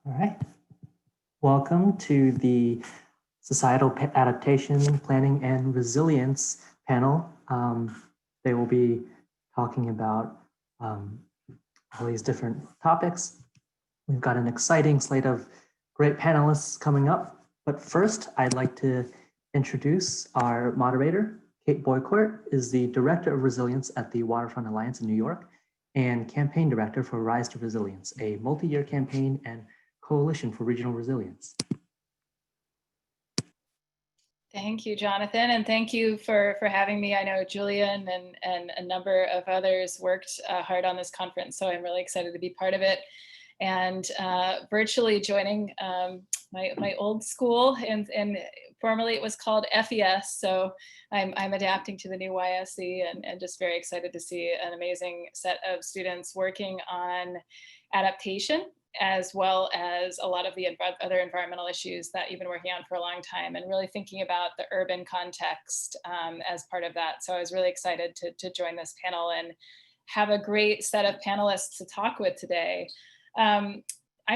All right. Welcome to the Societal Adaptation, Planning, and Resilience panel. They will be talking about all these different topics. We've got an exciting slate of great panelists coming up. But first, I'd like to introduce our moderator. Kate Boycourt is the Director of Resilience at the Waterfront Alliance in New York and Campaign Director for Rise to Resilience, a multi-year campaign and coalition for regional resilience. Thank you, Jonathan, and thank you for having me. I know Julian and a number of others worked hard on this conference, so I'm really excited to be part of it. And virtually joining my old school, and formerly it was called FES, so I'm adapting to the new YSE and just very excited to see an amazing set of students working on adaptation, as well as a lot of the other environmental issues that you've been working on for a long time, and really thinking about the urban context as part of that. So I was really excited to join this panel and have a great set of panelists to talk with today. I'm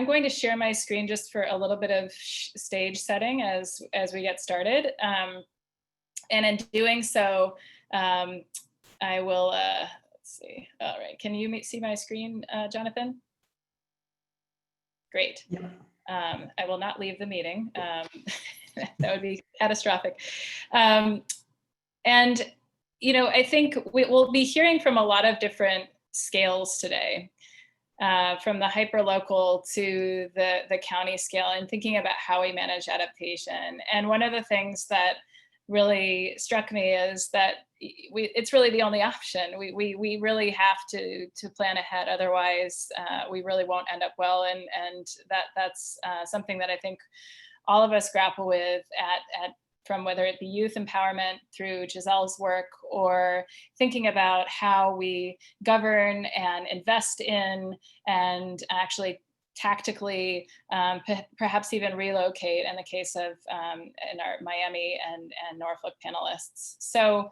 going to share my screen just for a little bit of stage setting as we get started. And in doing so, I will, let's see, all right, can you see my screen, Jonathan? Great. Yep. I will not leave the meeting. That would be catastrophic. And, you know, I think we'll be hearing from a lot of different scales today, from the hyperlocal to the county scale, and thinking about how we manage adaptation. And one of the things that really struck me is that it's really the only option. We really have to plan ahead, otherwise we really won't end up well. And that's something that I think all of us grapple with from whether it be youth empowerment through Giselle's work, or thinking about how we govern and invest in and actually tactically, perhaps even relocate in the case of in our Miami and Norfolk panelists. So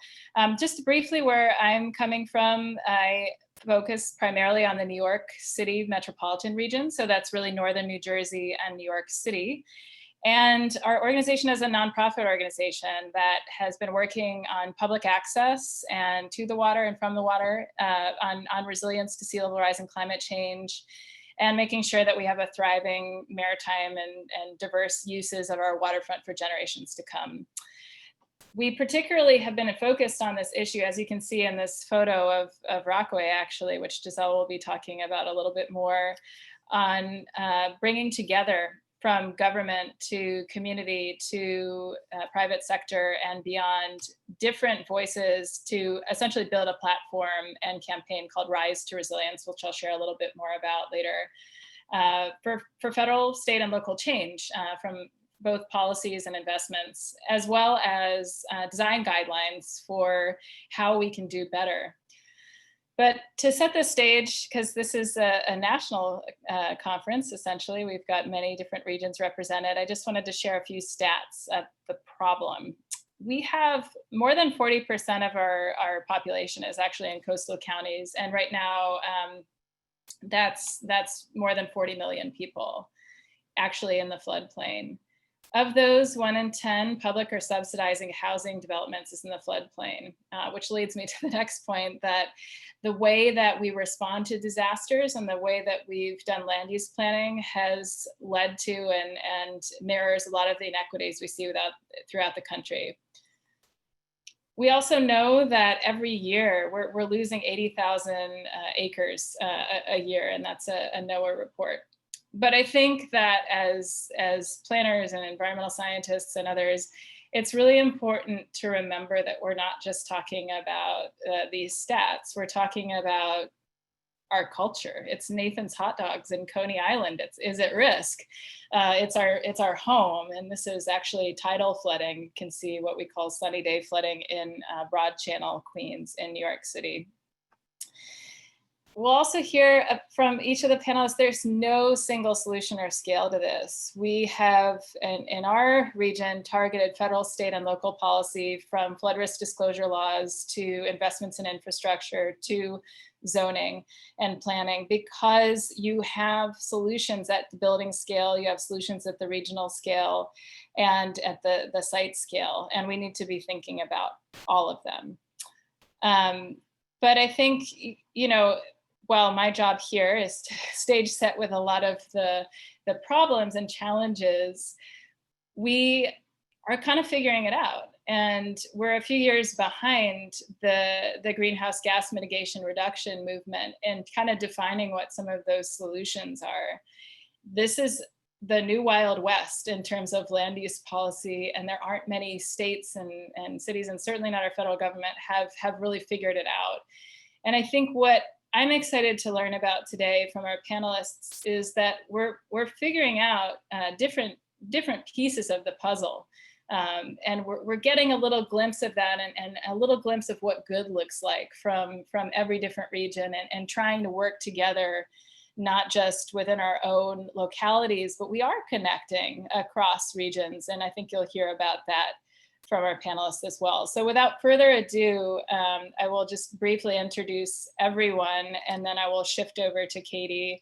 just briefly where I'm coming from, I focus primarily on the New York City metropolitan region. So that's really northern New Jersey and New York City. And our organization is a nonprofit organization that has been working on public access and to the water and from the water, on resilience to sea level rise and climate change, and making sure that we have a thriving maritime and diverse uses of our waterfront for generations to come. We particularly have been focused on this issue, as you can see in this photo of Rockaway, actually, which Giselle will be talking about a little bit more, on bringing together from government to community to private sector and beyond, different voices to essentially build a platform and campaign called Rise to Resilience, which I'll share a little bit more about later, for federal, state, and local change from both policies and investments, as well as design guidelines for how we can do better. But to set the stage, because this is a national conference, essentially, we've got many different regions represented. I just wanted to share a few stats of the problem. We have more than 40% of our population is actually in coastal counties. And right now, that's more than 40 million people actually in the floodplain. Of those, 1 in 10 public or subsidizing housing developments is in the floodplain, which leads me to the next point, that the way that we respond to disasters and the way that we've done land use planning has led to and mirrors a lot of the inequities we see throughout the country. We also know that every year we're losing 80,000 acres a year, and that's a NOAA report. But I think that as planners and environmental scientists and others, it's really important to remember that we're not just talking about these stats. We're talking about our culture. It's Nathan's Hot Dogs in Coney Island. Is at risk. It's our home, and this is actually tidal flooding. You can see what we call sunny day flooding in Broad Channel, Queens, in New York City. We'll also hear from each of the panelists, there's no single solution or scale to this. We have, in our region, targeted federal, state, and local policy, from flood risk disclosure laws to investments in infrastructure to zoning and planning, because you have solutions at the building scale, you have solutions at the regional scale, and at the site scale, and we need to be thinking about all of them. But I think, you know, while my job here is to stage set with a lot of the problems and challenges, we are kind of figuring it out. And we're a few years behind the greenhouse gas mitigation reduction movement and kind of defining what some of those solutions are. This is the new Wild West in terms of land use policy, and there aren't many states and cities, and certainly not our federal government, have really figured it out. And I think what I'm excited to learn about today from our panelists is that we're figuring out different pieces of the puzzle. And we're getting a little glimpse of that, and a little glimpse of what good looks like from every different region, and trying to work together, not just within our own localities, but we are connecting across regions. And I think you'll hear about that from our panelists as well. So without further ado, I will just briefly introduce everyone, and then I will shift over to Katie.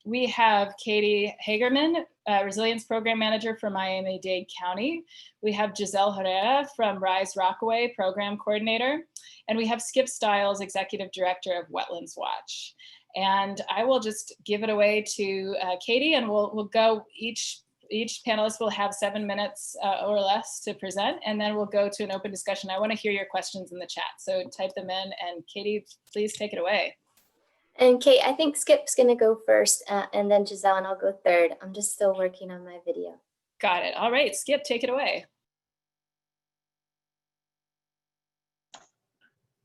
We have Katie Hagerman, Resilience Program Manager for Miami-Dade County. We have Giselle Herrera from Rise Rockaway, Program Coordinator. And we have Skip Stiles, Executive Director of Wetlands Watch. And I will just give it away to Katie, and we'll go, each panelist will have 7 minutes or less to present, and then we'll go to an open discussion. I want to hear your questions in the chat, so type them in, and Katie, please take it away. And Kate, I think Skip's going to go first, and then Giselle, and I'll go third. I'm just still working on my video. Got it. All right, Skip, take it away.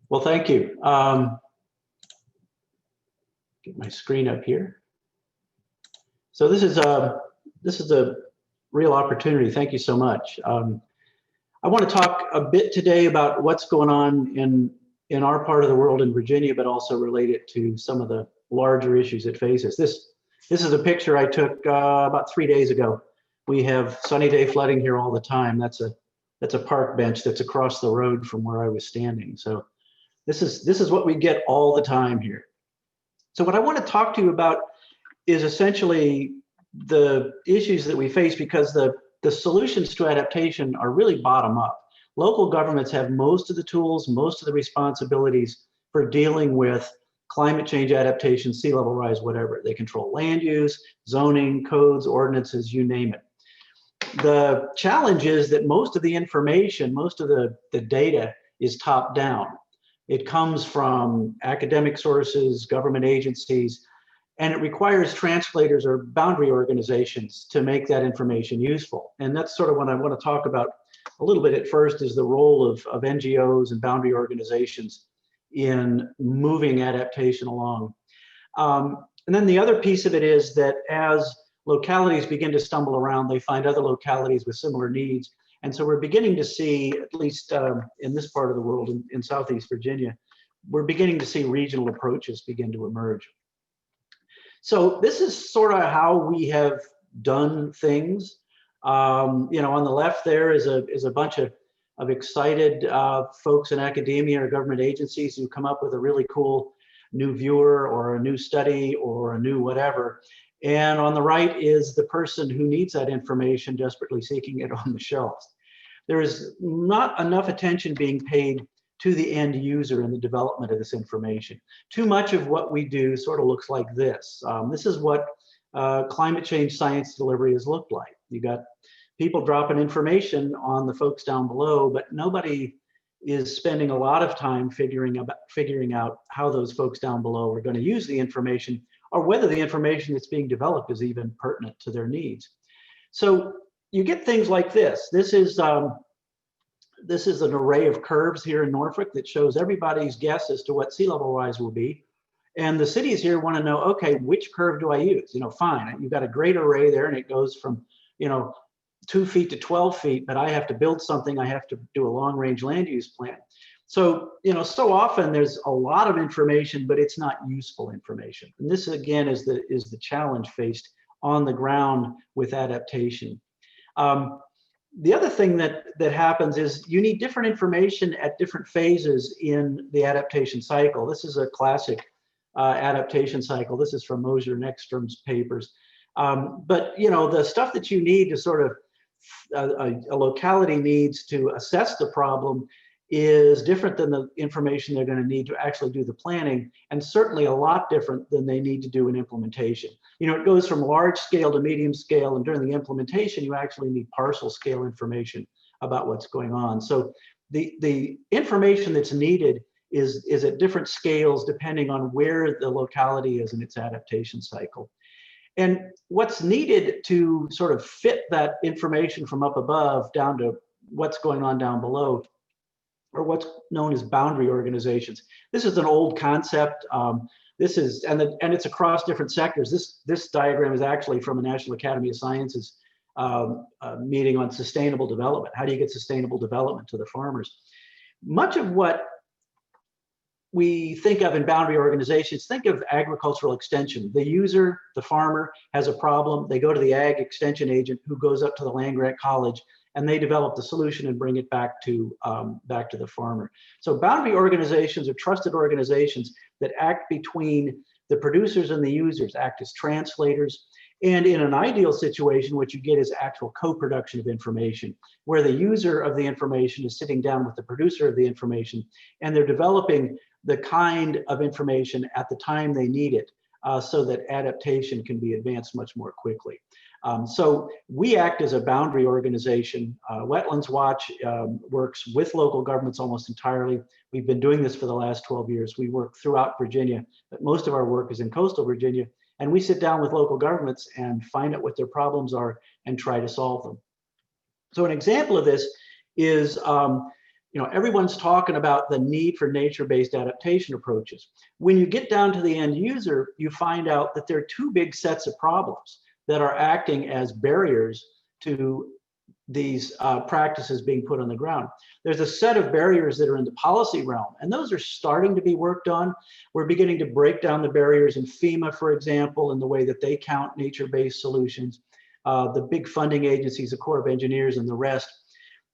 Well, thank you. Get my screen up here. So this is a real opportunity. Thank you so much. I want to talk a bit today about what's going on in our part of the world in Virginia, but also relate it to some of the larger issues that face us. This is a picture I took about 3 days ago. We have sunny day flooding here all the time. That's a park bench that's across the road from where I was standing. So this is what we get all the time here. So what I want to talk to you about is essentially the issues that we face, because the solutions to adaptation are really bottom up. Local governments have most of the tools, most of the responsibilities for dealing with climate change adaptation, sea level rise, whatever. They control land use, zoning, codes, ordinances, you name it. The challenge is that most of the information, most of the data is top down. It comes from academic sources, government agencies, and it requires translators or boundary organizations to make that information useful. And that's sort of what I want to talk about a little bit at first, is the role of NGOs and boundary organizations in moving adaptation along. And then the other piece of it is that as localities begin to stumble around, they find other localities with similar needs. And so we're beginning to see, at least in this part of the world, in Southeast Virginia, we're beginning to see regional approaches begin to emerge. So this is sort of how we have done things. You know, on the left there is a bunch of excited folks in academia or government agencies who come up with a really cool new viewer or a new study or a new whatever. And on the right is the person who needs that information, desperately seeking it on the shelves. There is not enough attention being paid to the end user in the development of this information. Too much of what we do sort of looks like this. This is what climate change science delivery has looked like. You got people dropping information on the folks down below, but nobody is spending a lot of time figuring out how those folks down below are going to use the information, or whether the information that's being developed is even pertinent to their needs. So you get things like this. This is an array of curves here in Norfolk that shows everybody's guess as to what sea level rise will be. And the cities here want to know, okay, which curve do I use? You know, fine, you've got a great array there and it goes from, 2 feet to 12 feet, but I have to build something, I have to do a long range land use plan. So, so often there's a lot of information, but it's not useful information. And this again is the challenge faced on the ground with adaptation. The other thing that happens is you need different information at different phases in the adaptation cycle. This is a classic adaptation cycle. This is from Moser and Ekstrom's papers. But the stuff that you need to sort of a locality needs to assess the problem is different than the information they're going to need to actually do the planning, and certainly a lot different than they need to do in implementation. It goes from large scale to medium scale, and during the implementation, you actually need parcel scale information about what's going on. So the information that's needed is at different scales depending on where the locality is in its adaptation cycle. And what's needed to sort of fit that information from up above down to what's going on down below, or what's known as boundary organizations. This is an old concept. This is, and it's across different sectors. This diagram is actually from a National Academy of Sciences meeting on sustainable development. How do you get sustainable development to the farmers? Much of what we think of in boundary organizations, think of agricultural extension. The user, the farmer, has a problem. They go to the ag extension agent who goes up to the land grant college, and they develop the solution and bring it back to the farmer. So boundary organizations are trusted organizations that act between the producers and the users, act as translators. And in an ideal situation, what you get is actual co-production of information, where the user of the information is sitting down with the producer of the information, and they're developing the kind of information at the time they need it, so that adaptation can be advanced much more quickly. So we act as a boundary organization. Wetlands Watch works with local governments almost entirely. We've been doing this for the last 12 years. We work throughout Virginia, but most of our work is in coastal Virginia. And we sit down with local governments and find out what their problems are and try to solve them. So an example of this is, everyone's talking about the need for nature-based adaptation approaches. When you get down to the end user, you find out that there are two big sets of problems that are acting as barriers to these practices being put on the ground. There's a set of barriers that are in the policy realm, and those are starting to be worked on. We're beginning to break down the barriers in FEMA, for example, in the way that they count nature-based solutions, the big funding agencies, the Corps of Engineers, and the rest.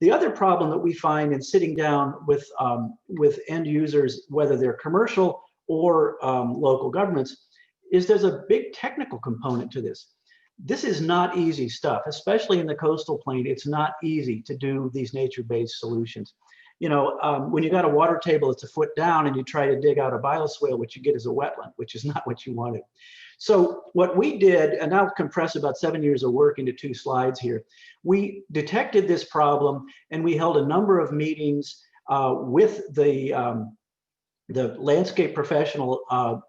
The other problem that we find in sitting down with end users, whether they're commercial or local governments, is there's a big technical component to this. This is not easy stuff, especially in the coastal plain. It's not easy to do these nature-based solutions. When you got a water table that's a foot down and you try to dig out a bioswale, what you get is a wetland, which is not what you wanted. So what we did, and I'll compress about 7 years of work into 2 slides here. We detected this problem, and we held a number of meetings with the landscape professional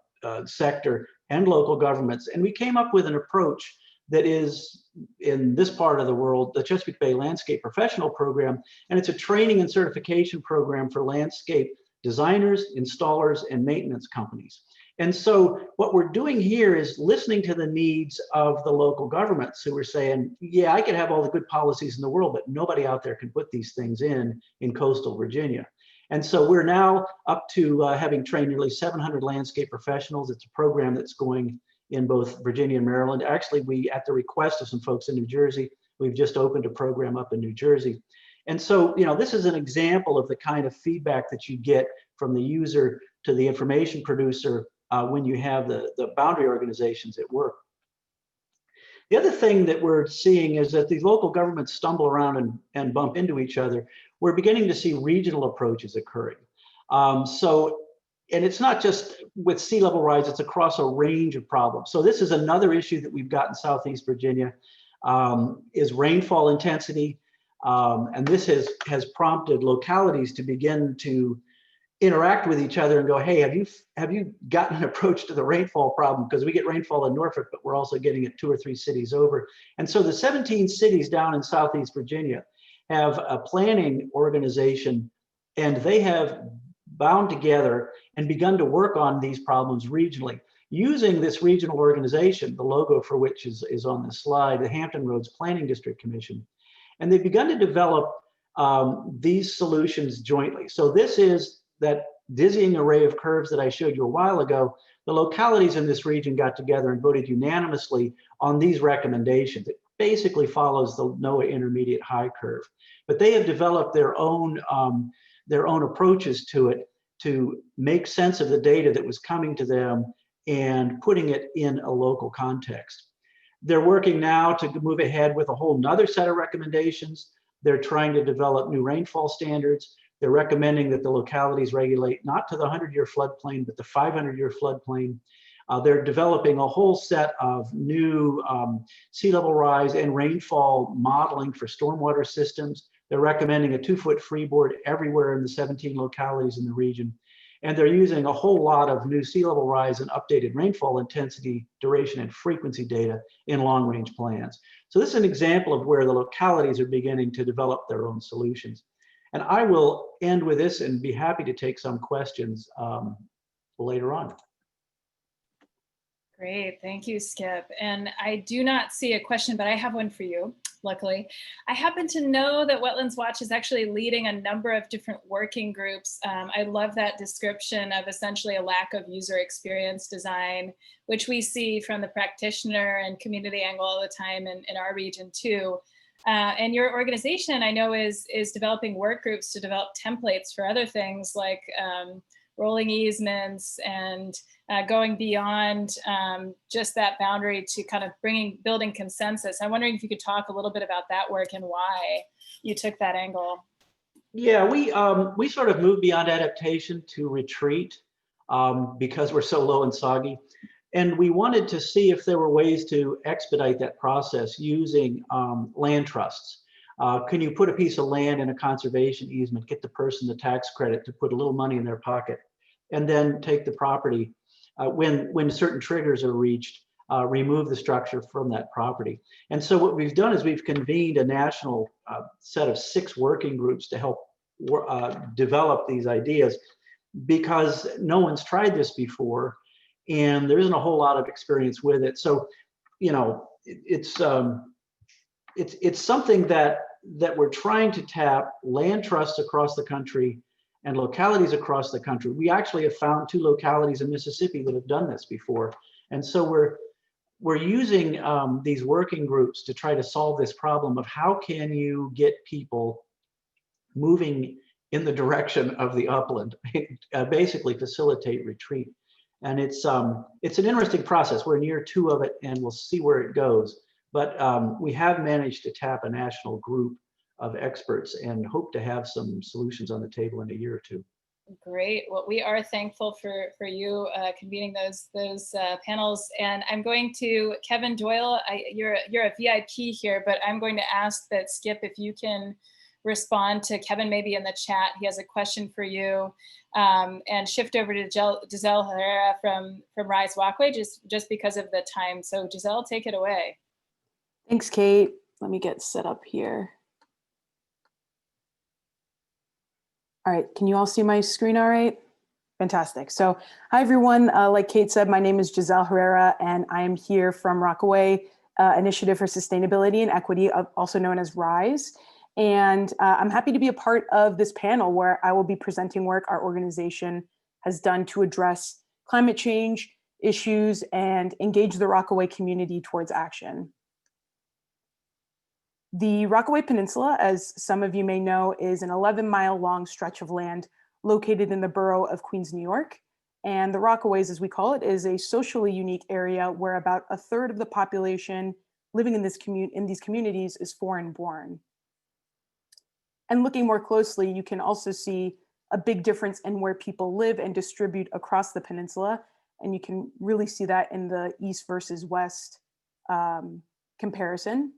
sector and local governments, and we came up with an approach that is, in this part of the world, the Chesapeake Bay Landscape Professional Program, and it's a training and certification program for landscape designers, installers, and maintenance companies. And so what we're doing here is listening to the needs of the local governments who are saying, yeah, I can have all the good policies in the world, but nobody out there can put these things in coastal Virginia. And so we're now up to having trained nearly 700 landscape professionals. It's a program that's going in both Virginia and Maryland. Actually, we, at the request of some folks in New Jersey, we've just opened a program up in New Jersey. And so, this is an example of the kind of feedback that you get from the user to the information producer when you have the boundary organizations at work. The other thing that we're seeing is that these local governments stumble around and bump into each other. We're beginning to see regional approaches occurring. And it's not just with sea level rise, it's across a range of problems. So this is another issue that we've got in Southeast Virginia, is rainfall intensity. And this has prompted localities to begin to interact with each other and go, hey, have you gotten an approach to the rainfall problem? Because we get rainfall in Norfolk, but we're also getting it 2 or 3 cities over. And so the 17 cities down in Southeast Virginia have a planning organization, and they have bound together and begun to work on these problems regionally. Using this regional organization, the logo for which is on this slide, the Hampton Roads Planning District Commission. And they've begun to develop these solutions jointly. So this is that dizzying array of curves that I showed you a while ago. The localities in this region got together and voted unanimously on these recommendations. It basically follows the NOAA intermediate high curve, but they have developed their own approaches to it to make sense of the data that was coming to them and putting it in a local context. They're working now to move ahead with a whole nother set of recommendations. They're trying to develop new rainfall standards. They're recommending that the localities regulate not to the 100-year floodplain, but the 500-year floodplain. They're developing a whole set of new sea level rise and rainfall modeling for stormwater systems. They're recommending a 2-foot freeboard everywhere in the 17 localities in the region. And they're using a whole lot of new sea level rise and updated rainfall intensity, duration, and frequency data in long-range plans. So this is an example of where the localities are beginning to develop their own solutions. And I will end with this and be happy to take some questions later on. Great, thank you, Skip. And I do not see a question, but I have one for you, luckily. I happen to know that Wetlands Watch is actually leading a number of different working groups. I love that description of essentially a lack of user experience design, which we see from the practitioner and community angle all the time in our region too. And your organization, I know, is developing work groups to develop templates for other things like rolling easements and going beyond just that boundary to kind of building consensus. I'm wondering if you could talk a little bit about that work and why you took that angle. Yeah, we sort of moved beyond adaptation to retreat because we're so low and soggy. And we wanted to see if there were ways to expedite that process using land trusts. Can you put a piece of land in a conservation easement, get the person the tax credit to put a little money in their pocket, and then take the property when certain triggers are reached, remove the structure from that property. And so what we've done is we've convened a national set of 6 working groups to help develop these ideas, because no one's tried this before and there isn't a whole lot of experience with it. So, you know, it's something that we're trying to tap land trusts across the country and localities across the country. We actually have found 2 localities in Mississippi that have done this before. And so we're using these working groups to try to solve this problem of how can you get people moving in the direction of the upland, basically facilitate retreat. And it's an interesting process. We're in year 2 of it and we'll see where it goes. But we have managed to tap a national group of experts and hope to have some solutions on the table in a year or 2. Great. Well, we are thankful for you convening those panels. And I'm going to Kevin Doyle. You're a VIP here, but I'm going to ask that Skip, if you can respond to Kevin maybe in the chat. He has a question for you, and shift over to Giselle Herrera from Rise Walkway just because of the time. So Giselle, take it away. Thanks, Kate. Let me get set up here. All right, can you all see my screen all right? Fantastic. So hi, everyone. Like Kate said, my name is Giselle Herrera, and I am here from Rockaway Initiative for Sustainability and Equity, also known as RISE. And I'm happy to be a part of this panel where I will be presenting work our organization has done to address climate change issues and engage the Rockaway community towards action. The Rockaway Peninsula, as some of you may know, is an 11-mile long stretch of land located in the borough of Queens, New York. And the Rockaways, as we call it, is a socially unique area where about 1/3 of the population living in these communities is foreign born. And looking more closely, you can also see a big difference in where people live and distribute across the peninsula. And you can really see that in the east versus west comparison.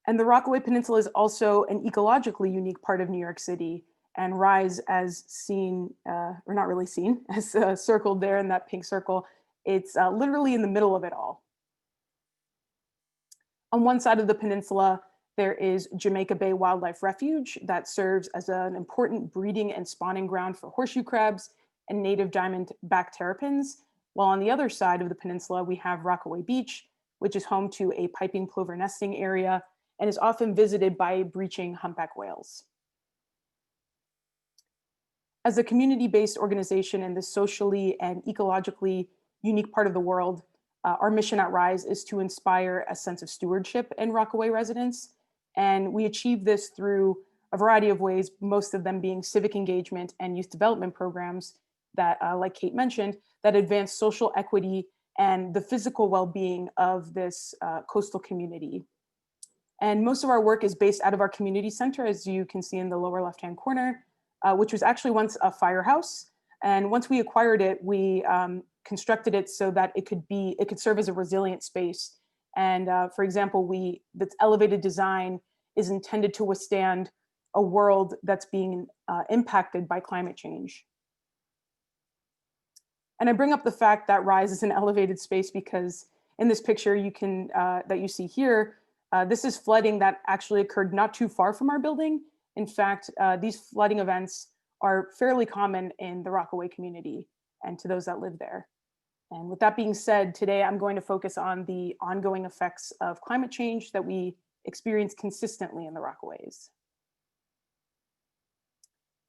And the Rockaway Peninsula is also an ecologically unique part of New York City. And RISE, as seen, or not really seen, as circled there in that pink circle, it's literally in the middle of it all. On one side of the peninsula, there is Jamaica Bay Wildlife Refuge that serves as an important breeding and spawning ground for horseshoe crabs and native diamondback terrapins. While on the other side of the peninsula, we have Rockaway Beach, which is home to a piping plover nesting area and is often visited by breaching humpback whales. As a community-based organization in this socially and ecologically unique part of the world, our mission at RISE is to inspire a sense of stewardship in Rockaway residents. And we achieve this through a variety of ways, most of them being civic engagement and youth development programs that, like Kate mentioned, that advance social equity and the physical well-being of this coastal community. And most of our work is based out of our community center, as you can see in the lower left-hand corner, which was actually once a firehouse. And once we acquired it, we constructed it so that it could serve as a resilient space. And for example, this elevated design is intended to withstand a world that's being impacted by climate change. And I bring up the fact that RISE is an elevated space because in this picture that you see here, this is flooding that actually occurred not too far from our building. In fact, these flooding events are fairly common in the Rockaway community and to those that live there. And with that being said, today I'm going to focus on the ongoing effects of climate change that we experience consistently in the Rockaways.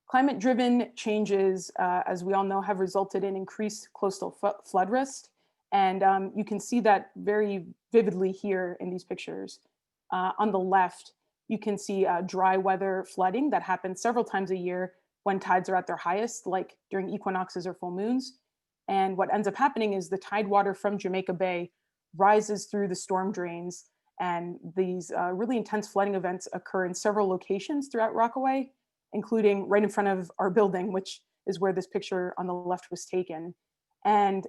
Climate-driven changes, as we all know, have resulted in increased coastal flood risk. And you can see that very vividly here in these pictures. On the left, you can see dry weather flooding that happens several times a year when tides are at their highest, like during equinoxes or full moons. And what ends up happening is the tide water from Jamaica Bay rises through the storm drains, and these really intense flooding events occur in several locations throughout Rockaway, including right in front of our building, which is where this picture on the left was taken. And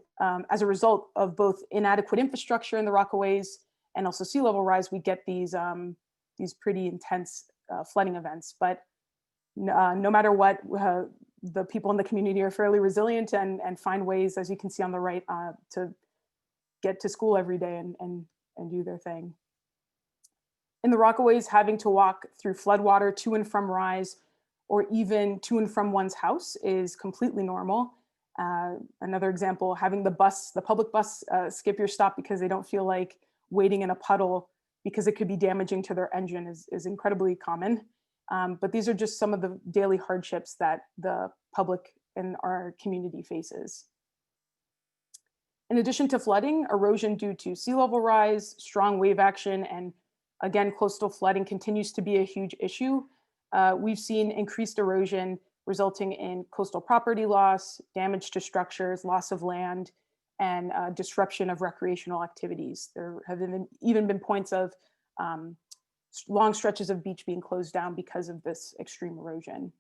as a result of both inadequate infrastructure in the Rockaways and also sea level rise, we get these pretty intense flooding events. But no matter what, the people in the community are fairly resilient and find ways, as you can see on the right, to get to school every day and do their thing. In the Rockaways, having to walk through floodwater to and from Rise, or even to and from one's house, is completely normal. Another example, having the public bus skip your stop because they don't feel like waiting in a puddle because it could be damaging to their engine is incredibly common. But these are just some of the daily hardships that the public in our community faces. In addition to flooding, erosion due to sea level rise, strong wave action, and again, coastal flooding continues to be a huge issue. We've seen increased erosion resulting in coastal property loss, damage to structures, loss of land, and disruption of recreational activities. There have even been points of long stretches of beach being closed down because of this extreme erosion.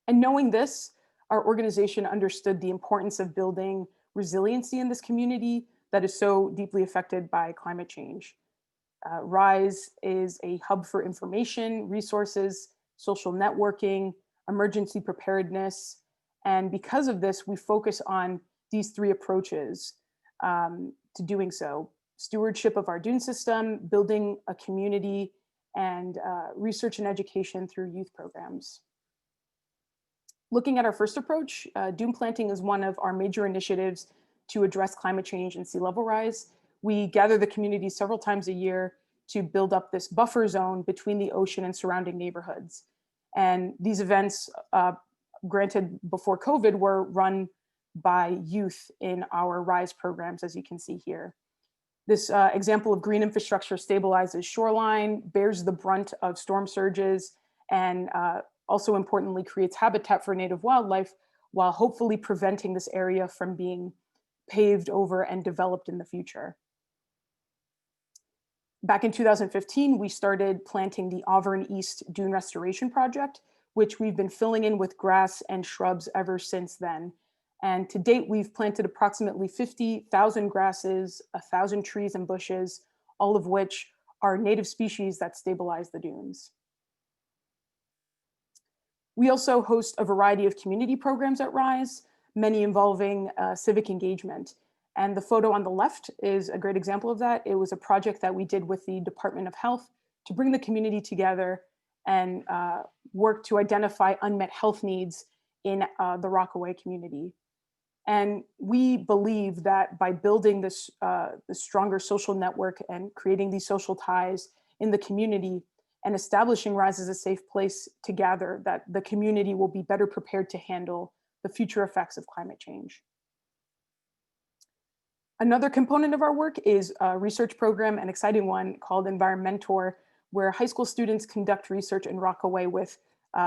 And knowing this, our organization understood the importance of building resiliency in this community that is so deeply affected by climate change. RISE is a hub for information, resources, social networking, emergency preparedness. And because of this, we focus on these three approaches to doing so: stewardship of our dune system, building a community, and research and education through youth programs. Looking at our first approach, dune planting is one of our major initiatives to address climate change and sea level rise. We gather the community several times a year to build up this buffer zone between the ocean and surrounding neighborhoods. And these events, granted before COVID, were run by youth in our RISE programs, as you can see here. This example of green infrastructure stabilizes shoreline, bears the brunt of storm surges, and also importantly creates habitat for native wildlife while hopefully preventing this area from being paved over and developed in the future. Back in 2015, we started planting the Auburn East Dune Restoration Project, which we've been filling in with grass and shrubs ever since then. And to date, we've planted approximately 50,000 grasses, 1,000 trees and bushes, all of which are native species that stabilize the dunes. We also host a variety of community programs at RISE, many involving civic engagement. And the photo on the left is a great example of that. It was a project that we did with the Department of Health to bring the community together and work to identify unmet health needs in the Rockaway community. And we believe that by building this stronger social network and creating these social ties in the community and establishing RISE as a safe place to gather, that the community will be better prepared to handle the future effects of climate change. Another component of our work is a research program, an exciting one called Environmentor, where high school students conduct research in Rockaway with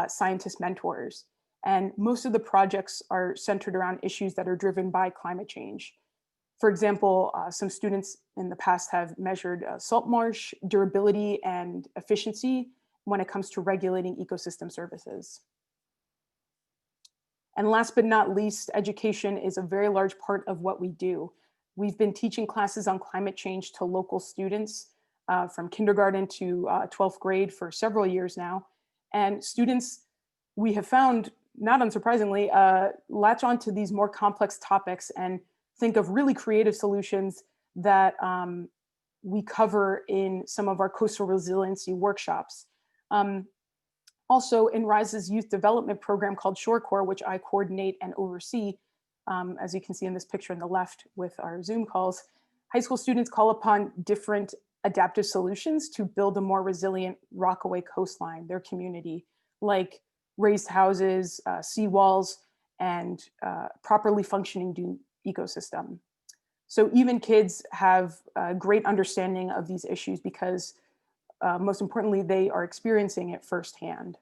scientist mentors. And most of the projects are centered around issues that are driven by climate change. For example, some students in the past have measured salt marsh durability and efficiency when it comes to regulating ecosystem services. And last but not least, education is a very large part of what we do. We've been teaching classes on climate change to local students from kindergarten to 12th grade for several years now. And students, we have found, not unsurprisingly, latch onto these more complex topics and think of really creative solutions that we cover in some of our coastal resiliency workshops. Also in RISE's youth development program called ShoreCore, which I coordinate and oversee, as you can see in this picture on the left with our Zoom calls, high school students call upon different adaptive solutions to build a more resilient Rockaway coastline, their community, like raised houses, seawalls, and properly functioning dune ecosystem. So even kids have a great understanding of these issues because most importantly, they are experiencing it firsthand.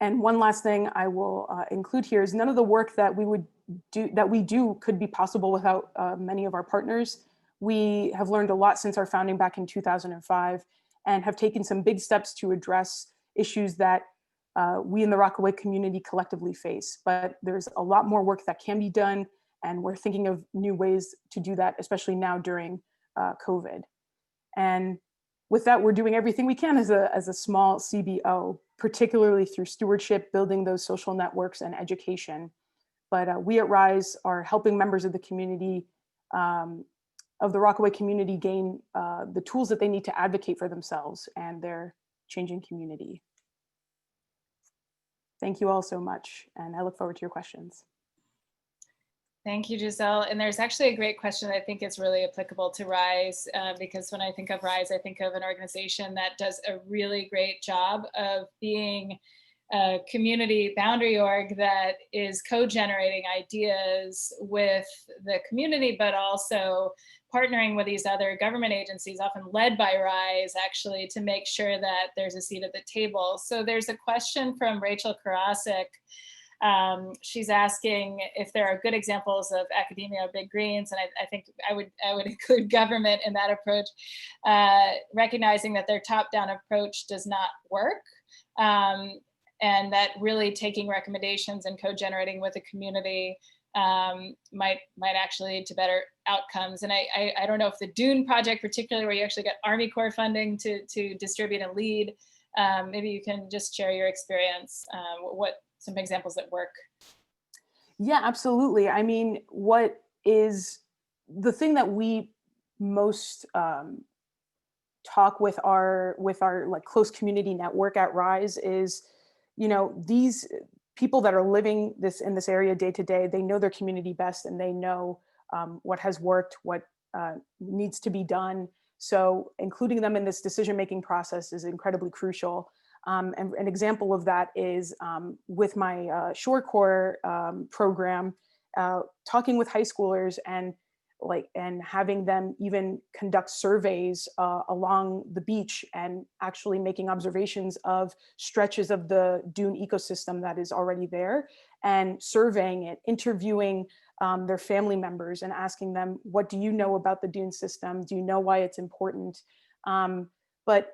And one last thing I will include here is none of the work that we do could be possible without many of our partners. We have learned a lot since our founding back in 2005 and have taken some big steps to address issues that we in the Rockaway community collectively face. But there's a lot more work that can be done, and we're thinking of new ways to do that, especially now during COVID. And with that, we're doing everything we can as a small CBO, particularly through stewardship, building those social networks and education. But we at RISE are helping members of the community, of the Rockaway community, gain the tools that they need to advocate for themselves and their changing community. Thank you all so much, and I look forward to your questions. Thank you, Giselle. And there's actually a great question I think is really applicable to RISE, because when I think of RISE, I think of an organization that does a really great job of being a community boundary org that is co-generating ideas with the community, but also partnering with these other government agencies, often led by RISE, actually, to make sure that there's a seat at the table. So there's a question from Rachel Karasik. She's asking if there are good examples of academia or big greens, and I think I would include government in that approach, recognizing that their top-down approach does not work, and that really taking recommendations and co-generating with the community might actually lead to better outcomes. And I don't know if the Dune project, particularly where you actually got Army Corps funding to distribute and lead, maybe you can just share your experience, what some examples that work. Yeah, absolutely. I mean, what is the thing that we most talk with our like close community network at RISE is, you know, these people that are living in this area day to day, they know their community best, and they know what has worked, what needs to be done. So including them in this decision-making process is incredibly crucial. And an example of that is with my ShoreCore program, talking with high schoolers and having them even conduct surveys along the beach and actually making observations of stretches of the dune ecosystem that is already there, and surveying it, interviewing their family members and asking them, what do you know about the dune system? Do you know why it's important? But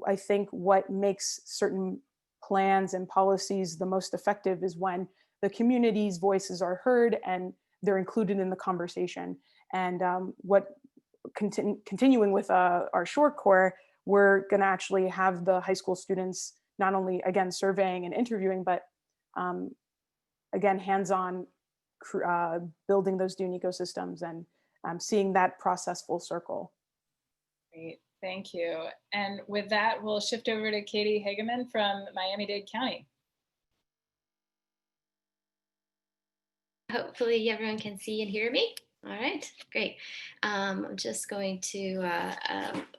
I think what makes certain plans and policies the most effective is when the community's voices are heard and they're included in the conversation. And continuing with our ShoreCore, we're going to actually have the high school students not only, again, surveying and interviewing, but again, hands-on building those dune ecosystems and seeing that process full circle. Great. Thank you. And with that, we'll shift over to Katie Hageman from Miami-Dade County. Hopefully everyone can see and hear me. All right, great. I'm just going to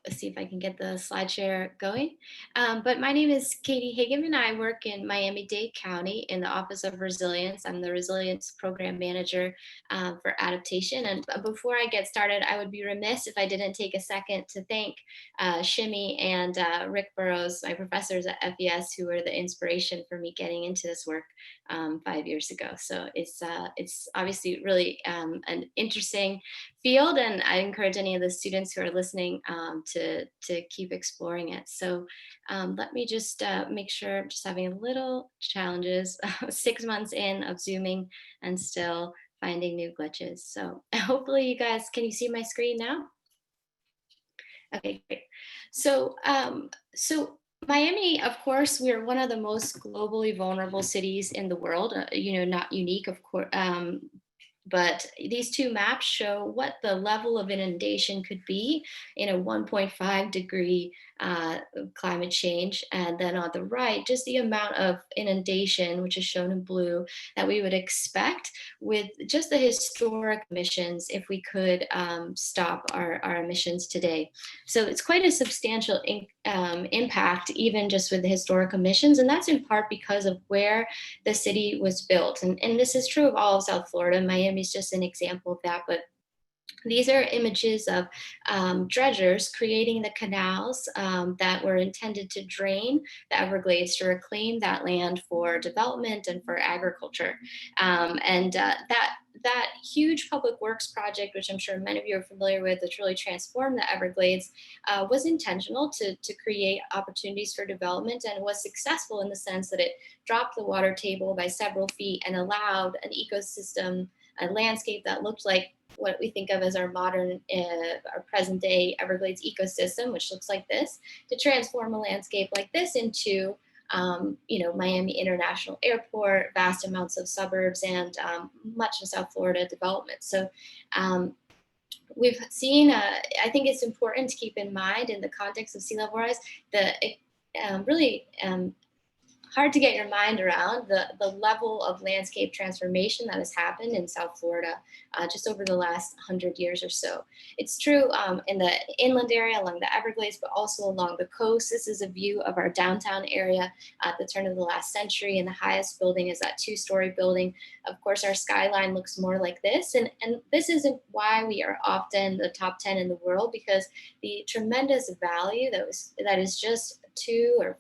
see if I can get the slide share going. But my name is Katie Hageman. I work in Miami-Dade County in the Office of Resilience. I'm the Resilience Program Manager for Adaptation. And before I get started, I would be remiss if I didn't take a second to thank Shimmy and Rick Burrows, my professors at FES, who were the inspiration for me getting into this work 5 years ago. So it's obviously really an interesting field, and I encourage any of the students who are listening to keep exploring it. So let me just make sure I'm just having a little challenges 6 months in of Zooming and still finding new glitches. So hopefully you guys, can you see my screen now? Okay, great. So, Miami, of course, we're one of the most globally vulnerable cities in the world. Not unique, of course, but these two maps show what the level of inundation could be in a 1.5 degree climate change. And then on the right, just the amount of inundation, which is shown in blue, that we would expect with just the historic emissions if we could stop our emissions today. So it's quite a substantial impact, even just with the historic emissions. And that's in part because of where the city was built. And this is true of all of South Florida. Miami is just an example of that. But these are images of dredgers creating the canals that were intended to drain the Everglades to reclaim that land for development and for agriculture. That huge public works project, which I'm sure many of you are familiar with, which really transformed the Everglades, was intentional to create opportunities for development, and was successful in the sense that it dropped the water table by several feet and allowed an ecosystem, a landscape that looked like what we think of as our modern, our present day Everglades ecosystem, which looks like this, to transform a landscape like this into Miami International Airport, vast amounts of suburbs, and much of South Florida development. So we've seen, I think it's important to keep in mind in the context of sea level rise, the really hard to get your mind around the level of landscape transformation that has happened in South Florida just over the last 100 years or so. It's true in the inland area along the Everglades, but also along the coast. This is a view of our downtown area at the turn of the last century, and the highest building is that 2-story building. Of course, our skyline looks more like this, and this isn't why we are often the top 10 in the world, because the tremendous value that is just 2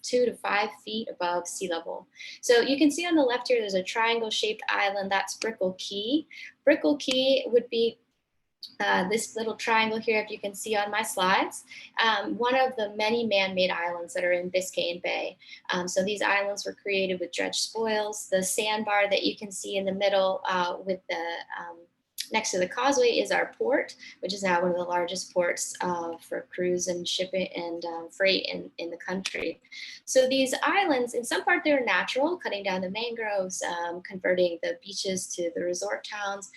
to 5 feet above sea level. So you can see on the left here, there's a triangle shaped island, that's Brickell Key. Brickell Key would be this little triangle here, if you can see on my slides, one of the many man-made islands that are in Biscayne Bay. So these islands were created with dredged spoils. The sandbar that you can see in the middle with the next to the causeway is our port, which is now one of the largest ports for cruise and shipping and freight in the country. So these islands, in some part they're natural, cutting down the mangroves, converting the beaches to the resort towns,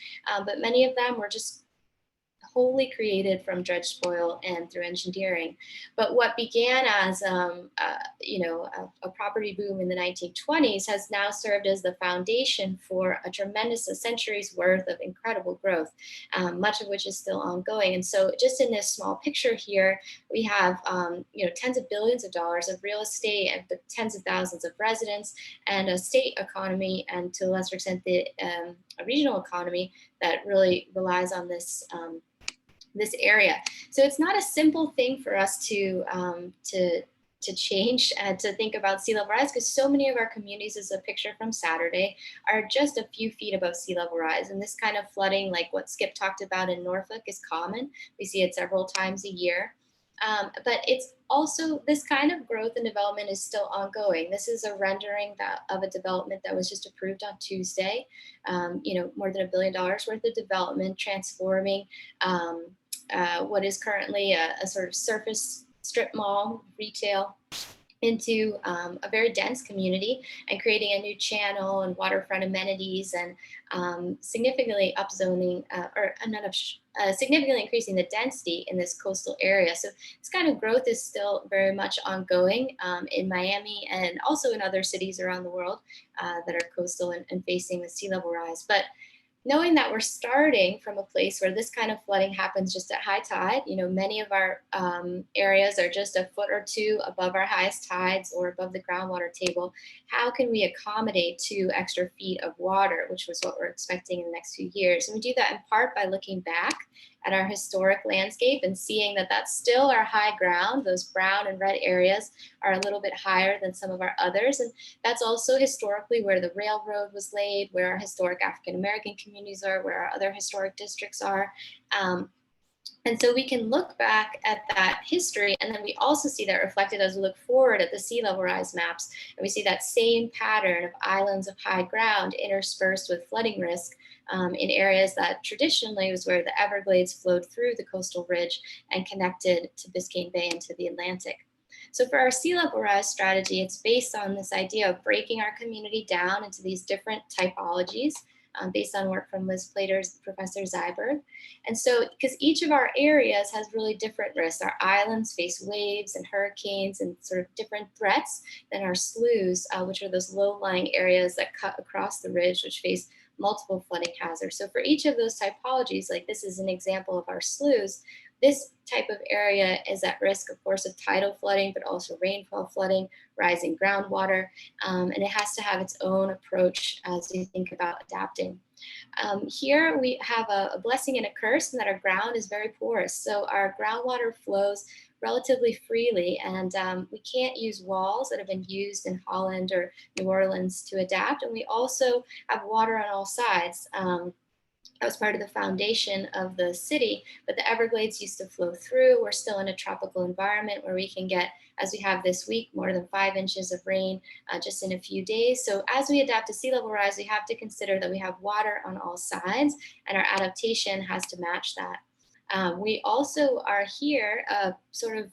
but many of them were just wholly created from dredged spoil and through engineering. But what began as a property boom in the 1920s has now served as the foundation for a tremendous century's worth of incredible growth, much of which is still ongoing. And so just in this small picture here, we have tens of billions of dollars of real estate and the tens of thousands of residents, and a state economy, and to a lesser extent a regional economy that really relies on this area. So it's not a simple thing for us to change and to think about sea level rise, because so many of our communities, as a picture from Saturday, are just a few feet above sea level rise. And this kind of flooding, like what Skip talked about in Norfolk, is common. We see it several times a year. But it's also, this kind of growth and development is still ongoing. This is a rendering of a development that was just approved on Tuesday. More than $1 billion worth of development, transforming what is currently a sort of surface strip mall retail into a very dense community, and creating a new channel and waterfront amenities, and significantly upzoning significantly increasing the density in this coastal area. So this kind of growth is still very much ongoing in Miami, and also in other cities around the world that are coastal and facing the sea level rise. But knowing that we're starting from a place where this kind of flooding happens just at high tide, many of our areas are just a foot or two above our highest tides or above the groundwater table. How can we accommodate 2 extra feet of water, which was what we're expecting in the next few years? And we do that in part by looking back at our historic landscape and seeing that that's still our high ground. Those brown and red areas are a little bit higher than some of our others. And that's also historically where the railroad was laid, where our historic African-American communities are, where our other historic districts are. And so we can look back at that history, and then we also see that reflected as we look forward at the sea level rise maps. And we see that same pattern of islands of high ground interspersed with flooding risk in areas that traditionally was where the Everglades flowed through the coastal ridge and connected to Biscayne Bay and to the Atlantic. So for our sea level rise strategy, it's based on this idea of breaking our community down into these different typologies based on work from Liz Plater's Professor Zyberg. And so, because each of our areas has really different risks, our islands face waves and hurricanes and sort of different threats than our sloughs, which are those low-lying areas that cut across the ridge, which face multiple flooding hazards. So for each of those typologies, like this is an example of our sloughs, this type of area is at risk, of course, of tidal flooding, but also rainfall flooding, rising groundwater, and it has to have its own approach as we think about adapting. Here we have a blessing and a curse in that our ground is very porous. So our groundwater flows relatively freely, and we can't use walls that have been used in Holland or New Orleans to adapt. And we also have water on all sides. That was part of the foundation of the city, but the Everglades used to flow through. We're still in a tropical environment where we can get, as we have this week, more than 5 inches of rain just in a few days. So as we adapt to sea level rise, we have to consider that we have water on all sides, and our adaptation has to match that. We also are here sort of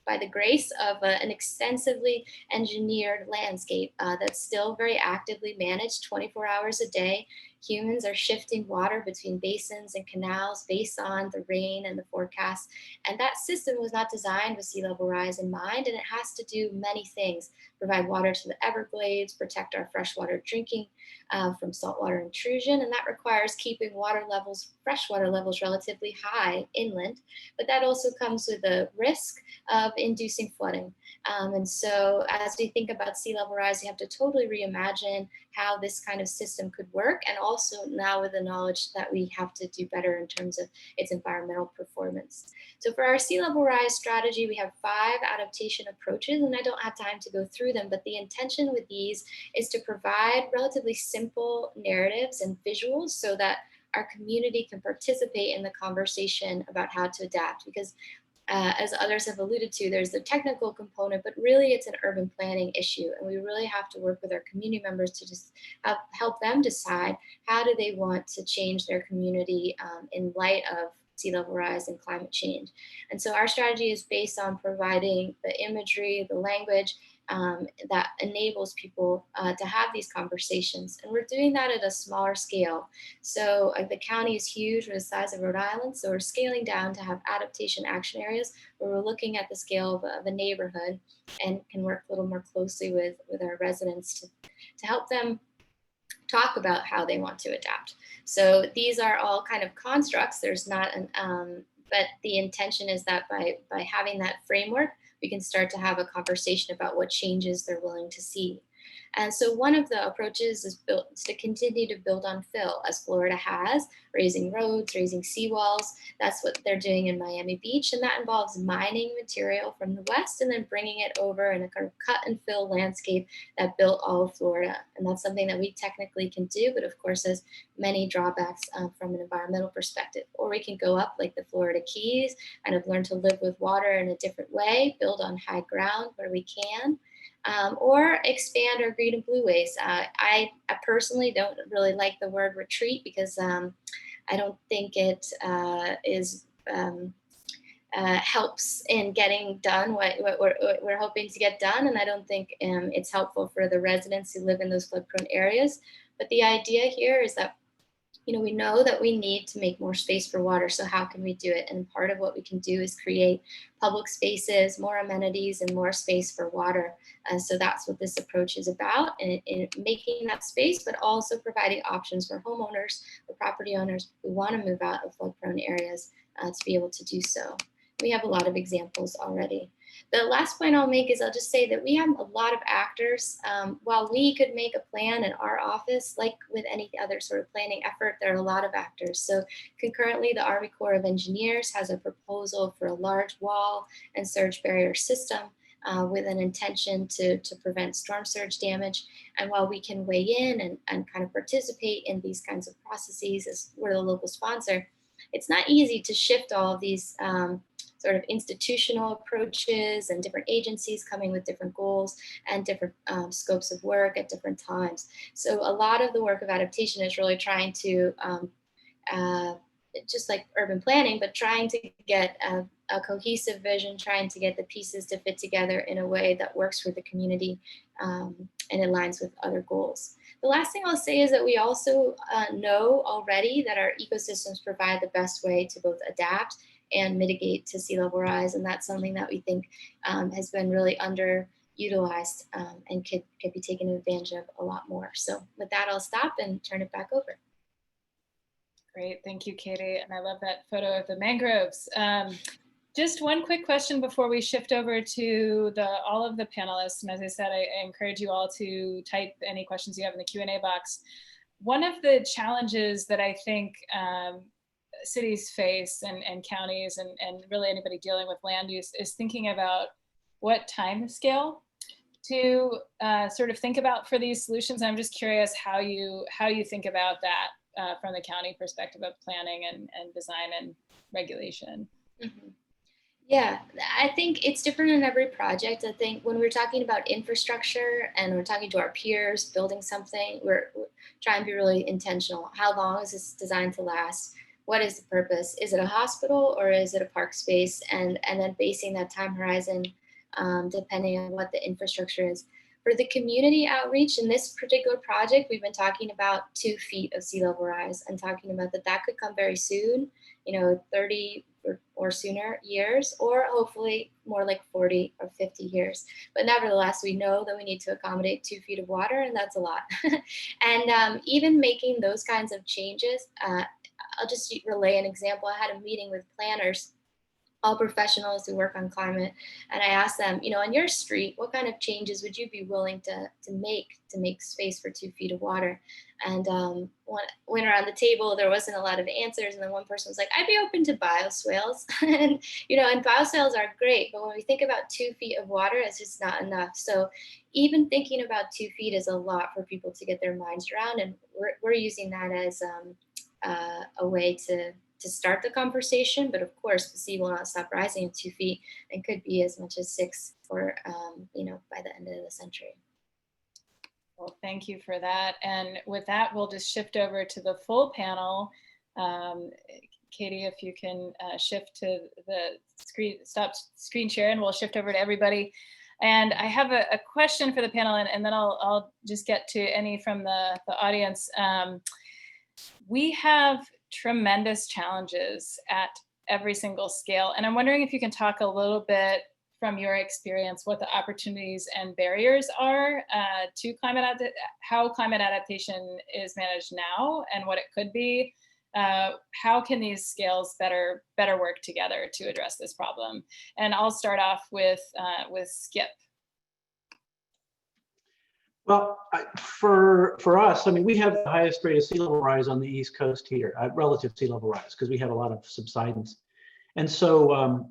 by the grace of an extensively engineered landscape that's still very actively managed 24 hours a day. Humans are shifting water between basins and canals based on the rain and the forecast. And that system was not designed with sea level rise in mind, and it has to do many things: provide water to the Everglades, protect our freshwater drinking from saltwater intrusion, and that requires keeping freshwater levels relatively high inland. But that also comes with a risk of inducing flooding. And so as we think about sea level rise, you have to totally reimagine how this kind of system could work, and also now with the knowledge that we have to do better in terms of its environmental performance. So for our sea level rise strategy, we have 5 adaptation approaches, and I don't have time to go through them, but the intention with these is to provide relatively simple narratives and visuals so that our community can participate in the conversation about how to adapt. Because as others have alluded to, there's the technical component, but really it's an urban planning issue. And we really have to work with our community members to just help them decide how do they want to change their community in light of sea level rise and climate change. And so our strategy is based on providing the imagery, the language, that enables people to have these conversations. And we're doing that at a smaller scale. So the county is huge, we're the size of Rhode Island. So we're scaling down to have adaptation action areas where we're looking at the scale of a neighborhood and can work a little more closely with our residents to help them talk about how they want to adapt. So these are all kind of constructs. There's not but the intention is that by having that framework, we can start to have a conversation about what changes they're willing to see. And so one of the approaches is to continue to build on fill, as Florida has, raising roads, raising seawalls. That's what they're doing in Miami Beach. And that involves mining material from the west and then bringing it over in a kind of cut and fill landscape that built all of Florida. And that's something that we technically can do, but of course has many drawbacks from an environmental perspective. Or we can go up like the Florida Keys and have learned to live with water in a different way, build on high ground where we can. Or expand our green and blue ways. I personally don't really like the word retreat because I don't think it helps in getting done what we're hoping to get done, and I don't think it's helpful for the residents who live in those flood-prone areas. But the idea here is that we know that we need to make more space for water. So how can we do it? And part of what we can do is create public spaces, more amenities, and more space for water. So that's what this approach is about, in making that space, but also providing options for homeowners or property owners who want to move out of flood-prone areas to be able to do so. We have a lot of examples already. The last point I'll make is I'll just say that we have a lot of actors. While we could make a plan in our office, like with any other sort of planning effort, there are a lot of actors. So concurrently, the Army Corps of Engineers has a proposal for a large wall and surge barrier system with an intention to prevent storm surge damage. And while we can weigh in and kind of participate in these kinds of processes as we're the local sponsor, it's not easy to shift all of these sort of institutional approaches and different agencies coming with different goals and different scopes of work at different times. So a lot of the work of adaptation is really trying to, just like urban planning, but trying to get a cohesive vision, trying to get the pieces to fit together in a way that works for the community and aligns with other goals. The last thing I'll say is that we also know already that our ecosystems provide the best way to both adapt and mitigate to sea level rise. And that's something that we think has been really underutilized and could be taken advantage of a lot more. So with that, I'll stop and turn it back over. Great, thank you, Katie. And I love that photo of the mangroves. Just one quick question before we shift over to all of the panelists. And as I said, I encourage you all to type any questions you have in the Q&A box. One of the challenges that I think cities face and counties and really anybody dealing with land use is thinking about what time scale to sort of think about for these solutions. I'm just curious how you think about that from the county perspective of planning and design and regulation. Mm-hmm. Yeah, I think it's different in every project. I think when we're talking about infrastructure and we're talking to our peers, building something, we're trying to be really intentional. How long is this designed to last? What is the purpose? Is it a hospital or is it a park space? And then basing that time horizon depending on what the infrastructure is. For the community outreach in this particular project, we've been talking about 2 feet of sea level rise and talking about that could come very soon, 30 or sooner years, or hopefully more like 40 or 50 years. But nevertheless, we know that we need to accommodate 2 feet of water, and that's a lot. And even making those kinds of changes, I'll just relay an example. I had a meeting with planners, all professionals who work on climate, and I asked them, on your street, what kind of changes would you be willing to make space for 2 feet of water? And when around the table, there wasn't a lot of answers, and then one person was like, I'd be open to bioswales. And and bioswales are great, but when we think about 2 feet of water, it's just not enough. So even thinking about 2 feet is a lot for people to get their minds around, and we're using that as a way to start the conversation. But of course, the sea will not stop rising at 2 feet and could be as much as 6 or by the end of the century. Well, thank you for that. And with that, we'll just shift over to the full panel. Katie, if you can shift to the screen, stop screen share, and we'll shift over to everybody. And I have a question for the panel, and then I'll just get to any from the audience. We have tremendous challenges at every single scale. And I'm wondering if you can talk a little bit from your experience what the opportunities and barriers are to how climate adaptation is managed now and what it could be. How can these scales better work together to address this problem? And I'll start off with Skip. Well, for us, I mean, we have the highest rate of sea level rise on the East Coast here, relative sea level rise, because we have a lot of subsidence. And so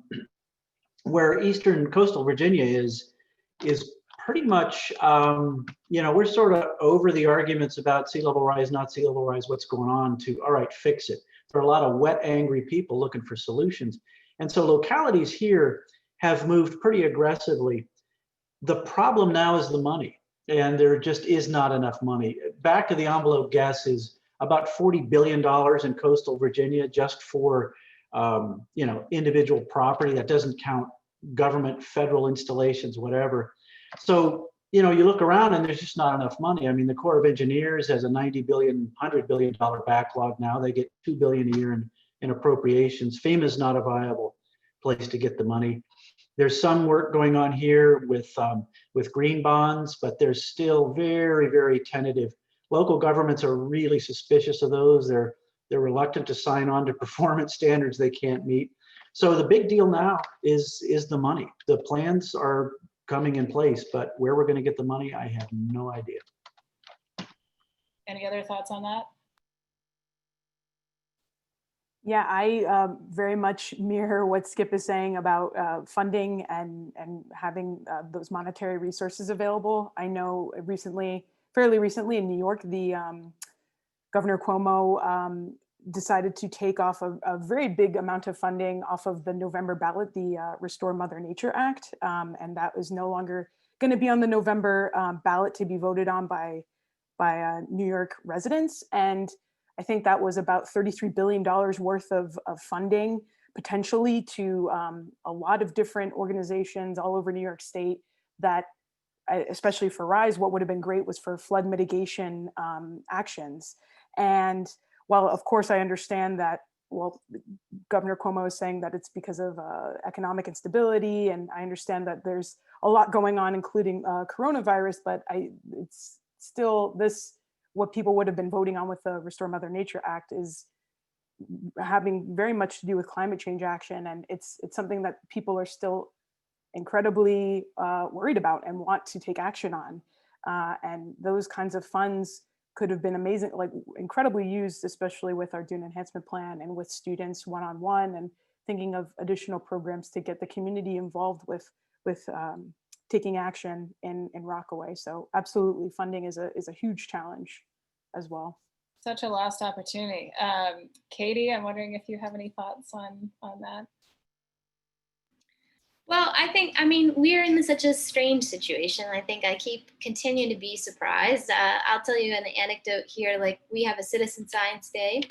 where Eastern coastal Virginia is pretty much, we're sort of over the arguments about sea level rise, not sea level rise, what's going on, to, all right, fix it. There are a lot of wet, angry people looking for solutions. And so localities here have moved pretty aggressively. The problem now is the money. And there just is not enough money. Back to the envelope guess is about $40 billion in coastal Virginia just for individual property. That doesn't count government, federal installations, whatever. So you know, you look around and there's just not enough money. I mean, the Corps of Engineers has a $90 billion, $100 billion backlog now. They get $2 billion a year in appropriations. FEMA is not a viable place to get the money. There's some work going on here with green bonds, but they're still very, very tentative. Local governments are really suspicious of those. They're reluctant to sign on to performance standards they can't meet. So the big deal now is the money. The plans are coming in place, but where we're going to get the money, I have no idea. Any other thoughts on that? Yeah, I very much mirror what Skip is saying about funding and having those monetary resources available. I know fairly recently in New York, the Governor Cuomo decided to take off a very big amount of funding off of the November ballot, the Restore Mother Nature Act, and that is no longer going to be on the November ballot to be voted on by New York residents. And I think that was about $33 billion worth of funding potentially to a lot of different organizations all over New York State that, especially for RISE, what would have been great was for flood mitigation actions. And while of course I understand that, well, Governor Cuomo is saying that it's because of economic instability, and I understand that there's a lot going on, including coronavirus, but it's still what people would have been voting on with the Restore Mother Nature Act is having very much to do with climate change action. And it's something that people are still incredibly worried about and want to take action on. And those kinds of funds could have been amazing, like incredibly used, especially with our Dune Enhancement Plan and with students one-on-one, and thinking of additional programs to get the community involved with taking action in Rockaway. So absolutely, funding is a huge challenge as well. Such a lost opportunity. Katie, I'm wondering if you have any thoughts on that. Well, I mean, we're in such a strange situation. I think I keep continuing to be surprised. I'll tell you an anecdote here. Like, we have a Citizen Science Day,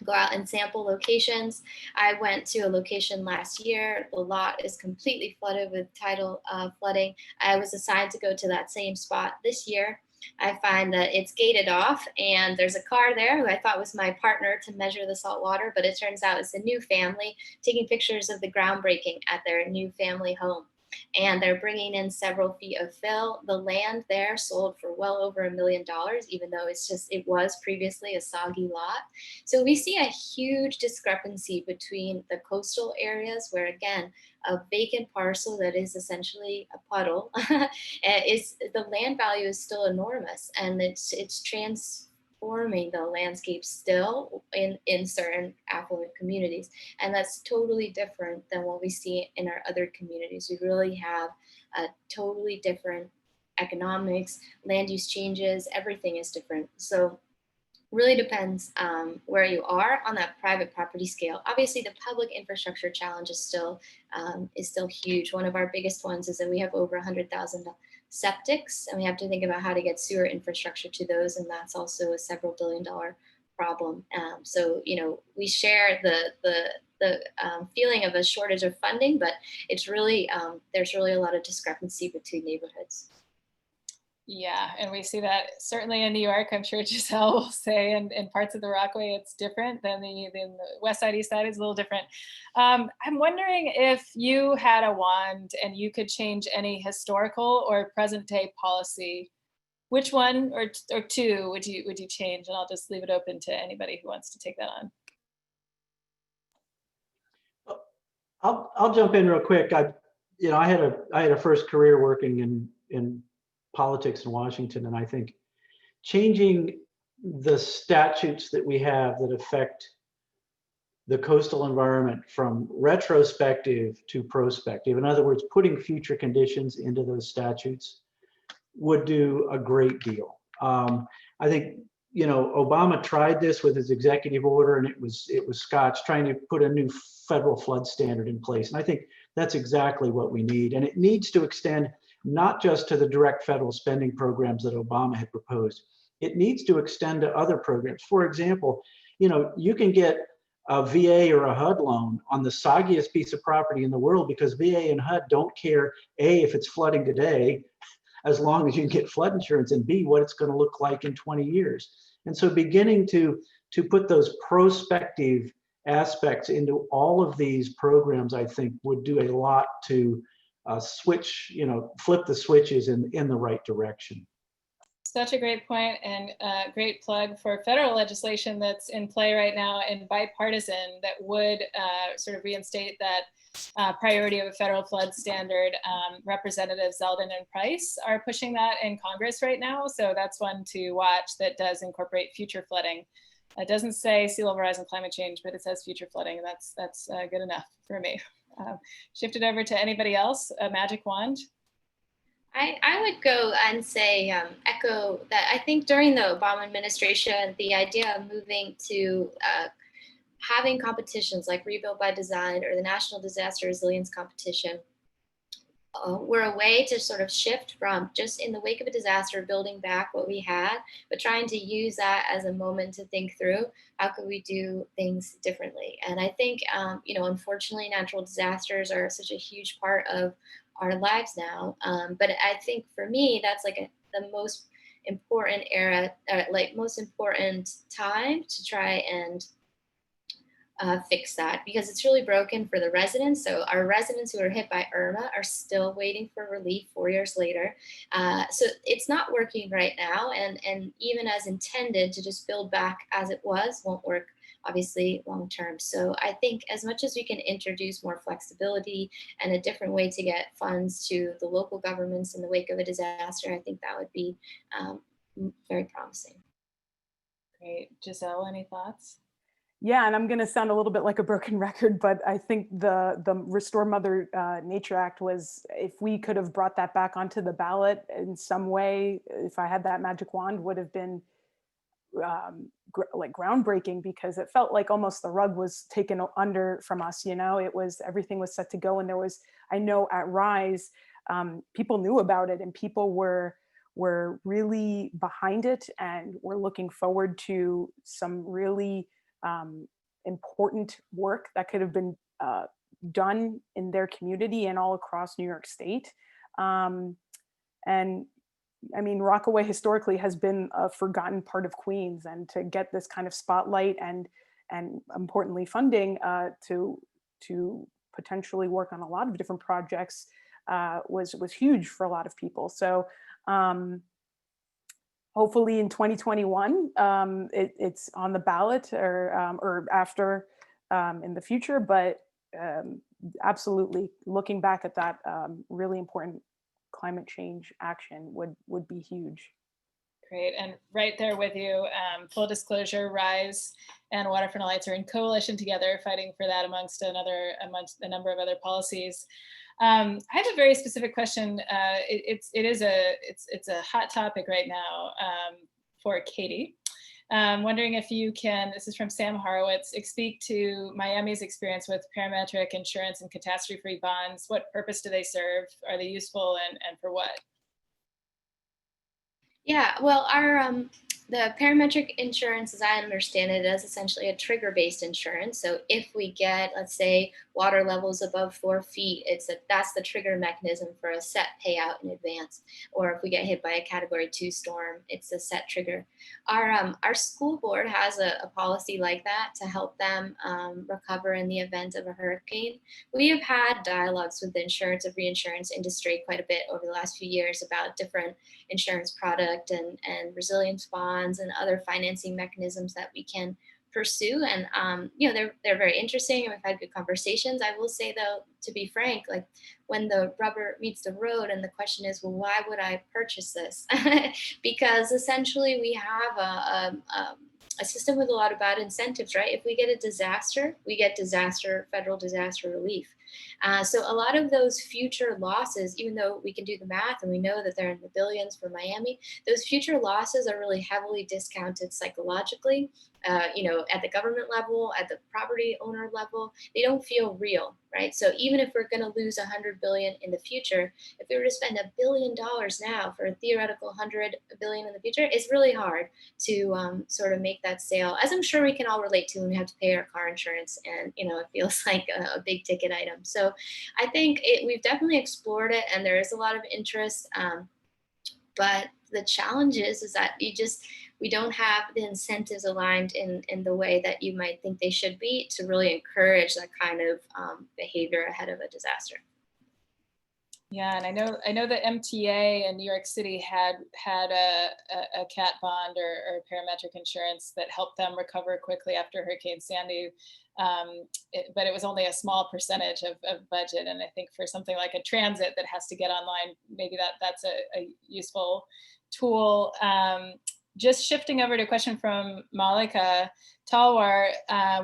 go out and sample locations. I went to a location last year. The lot is completely flooded with tidal flooding. I was assigned to go to that same spot this year. I find that it's gated off, and there's a car there who I thought was my partner to measure the salt water, but it turns out it's a new family taking pictures of the groundbreaking at their new family home. And they're bringing in several feet of fill. The land there sold for well over $1 million, even though it was previously a soggy lot. So we see a huge discrepancy between the coastal areas, where again, a vacant parcel that is essentially a puddle, the land value is still enormous, and it's transforming the landscape still in certain affluent communities. And that's totally different than what we see in our other communities. We really have a totally different economics, land use changes, everything is different. So really depends where you are on that private property scale. Obviously, the public infrastructure challenge is still huge. One of our biggest ones is that we have over 100,000 septics, and we have to think about how to get sewer infrastructure to those, and that's also a several billion-dollar problem. So, you know, we share the feeling of a shortage of funding, but it's really there's really a lot of discrepancy between neighborhoods. Yeah, and we see that certainly in New York. I'm sure Giselle will say, and in parts of the Rockaway, it's different than the West Side, East Side is a little different. I'm wondering if you had a wand and you could change any historical or present day policy, which one or two would you change? And I'll just leave it open to anybody who wants to take that on. I'll jump in real quick. I had a first career working in politics in Washington, and I think changing the statutes that we have that affect the coastal environment from retrospective to prospective, in other words, putting future conditions into those statutes, would do a great deal. I think, you know, Obama tried this with his executive order, and it was Scotch trying to put a new federal flood standard in place. And I think that's exactly what we need. And it needs to extend not just to the direct federal spending programs that Obama had proposed. It needs to extend to other programs. For example, you know, you can get a VA or a HUD loan on the soggiest piece of property in the world because VA and HUD don't care, A, if it's flooding today, as long as you can get flood insurance, and B, what it's going to look like in 20 years. And so beginning to put those prospective aspects into all of these programs, I think would do a lot to switch, flip the switches in the right direction. Such a great point, and great plug for federal legislation that's in play right now and bipartisan that would sort of reinstate that priority of a federal flood standard. Representatives Zeldin and Price are pushing that in Congress right now. So that's one to watch that does incorporate future flooding. It doesn't say sea level rise and climate change, but it says future flooding. And that's good enough for me. Shift it over to anybody else, a magic wand. I would go and say, echo that I think during the Obama administration, the idea of moving to having competitions like Rebuild by Design or the National Disaster Resilience Competition were a way to sort of shift from just in the wake of a disaster, building back what we had, but trying to use that as a moment to think through how could we do things differently. And I think, unfortunately, natural disasters are such a huge part of our lives now. But I think for me, that's like the most important era, most important time to try and fix that, because it's really broken for the residents. So our residents who are hit by Irma are still waiting for relief 4 years later. So it's not working right now. And even as intended to just build back as it was won't work, obviously, long term. So I think as much as we can introduce more flexibility and a different way to get funds to the local governments in the wake of a disaster, I think that would be very promising. Great. Giselle, any thoughts? Yeah, and I'm going to sound a little bit like a broken record, but I think the Restore Mother Nature Act was, if we could have brought that back onto the ballot in some way, if I had that magic wand, would have been like groundbreaking, because it felt like almost the rug was taken under from us. Everything was set to go, and there was, I know at Rise, people knew about it and people were really behind it, and were looking forward to some really important work that could have been done in their community and all across New York State. And I mean, Rockaway historically has been a forgotten part of Queens, and to get this kind of spotlight and importantly funding to potentially work on a lot of different projects was huge for a lot of people. So hopefully in 2021, it's on the ballot or after in the future, but absolutely looking back at that really important climate change action would be huge. Great, and right there with you. Full disclosure, Rise and Waterfront Alliance are in coalition together, fighting for that amongst a number of other policies. I have a very specific question. It's a hot topic right now for Katie. Wondering if you can, this is from Sam Horowitz, speak to Miami's experience with parametric insurance and catastrophe-free bonds. What purpose do they serve? Are they useful, and for what? Yeah, well, the parametric insurance, as I understand it, is essentially a trigger-based insurance. So if we get, let's say, water levels above 4 feet, that's the trigger mechanism for a set payout in advance. Or if we get hit by a Category 2 storm, it's a set trigger. Our school board has a policy like that to help them recover in the event of a hurricane. We have had dialogues with the insurance and reinsurance industry quite a bit over the last few years about different insurance product and resilience bonds and other financing mechanisms that we can pursue. And they're very interesting, and we've had good conversations. I will say, though, to be frank, like when the rubber meets the road and the question is, well, why would I purchase this? Because essentially we have a system with a lot of bad incentives, right? If we get a disaster, we get federal disaster relief. So a lot of those future losses, even though we can do the math and we know that they're in the billions for Miami, those future losses are really heavily discounted psychologically. At the government level, at the property owner level, they don't feel real, right? So even if we're going to lose 100 billion in the future, if we were to spend $1 billion now for a theoretical 100 billion in the future, it's really hard to sort of make that sale, as I'm sure we can all relate to when we have to pay our car insurance, and it feels like a big ticket item. So I think we've definitely explored it, and there is a lot of interest. But the challenge is that we don't have the incentives aligned in the way that you might think they should be to really encourage that kind of behavior ahead of a disaster. Yeah, and I know that MTA in New York City had a cat bond or parametric insurance that helped them recover quickly after Hurricane Sandy, but it was only a small percentage of budget. And I think for something like a transit that has to get online, maybe that's a useful tool. Just shifting over to a question from Malika Talwar,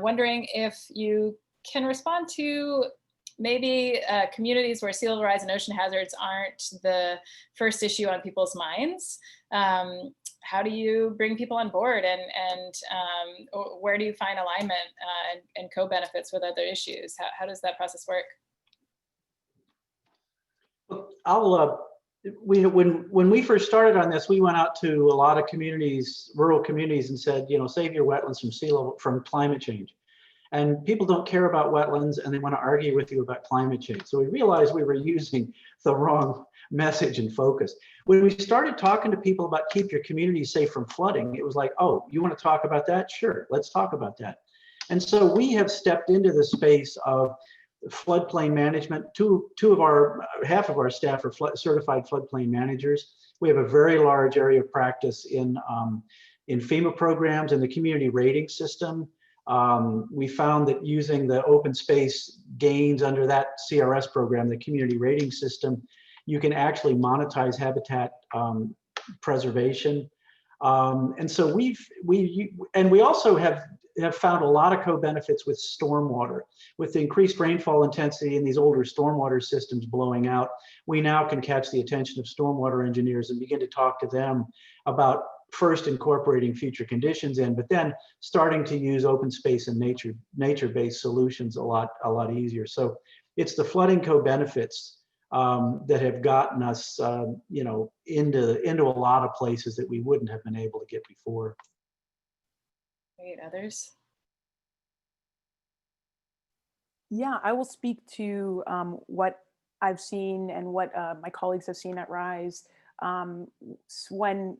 wondering if you can respond to maybe communities where sea level rise and ocean hazards aren't the first issue on people's minds. How do you bring people on board, and where do you find alignment and co-benefits with other issues? How does that process work? When we first started on this, we went out to a lot of communities, rural communities, and said, save your wetlands from climate change. And people don't care about wetlands, and they want to argue with you about climate change. So we realized we were using the wrong message and focus. When we started talking to people about keep your community safe from flooding, it was like, oh, you want to talk about that? Sure, let's talk about that. And so we have stepped into the space of floodplain management. Half of our staff are certified floodplain managers. We have a very large area of practice in FEMA programs and the community rating system. We found that using the open space gains under that CRS program, the community rating system, you can actually monetize habitat preservation. And so we also have found a lot of co-benefits with stormwater. With the increased rainfall intensity in these older stormwater systems blowing out, we now can catch the attention of stormwater engineers and begin to talk to them about first incorporating future conditions in, but then starting to use open space and nature-based solutions a lot easier. So it's the flooding co-benefits that have gotten us, into a lot of places that we wouldn't have been able to get before. Great, others? Yeah, I will speak to what I've seen and what my colleagues have seen at RISE. When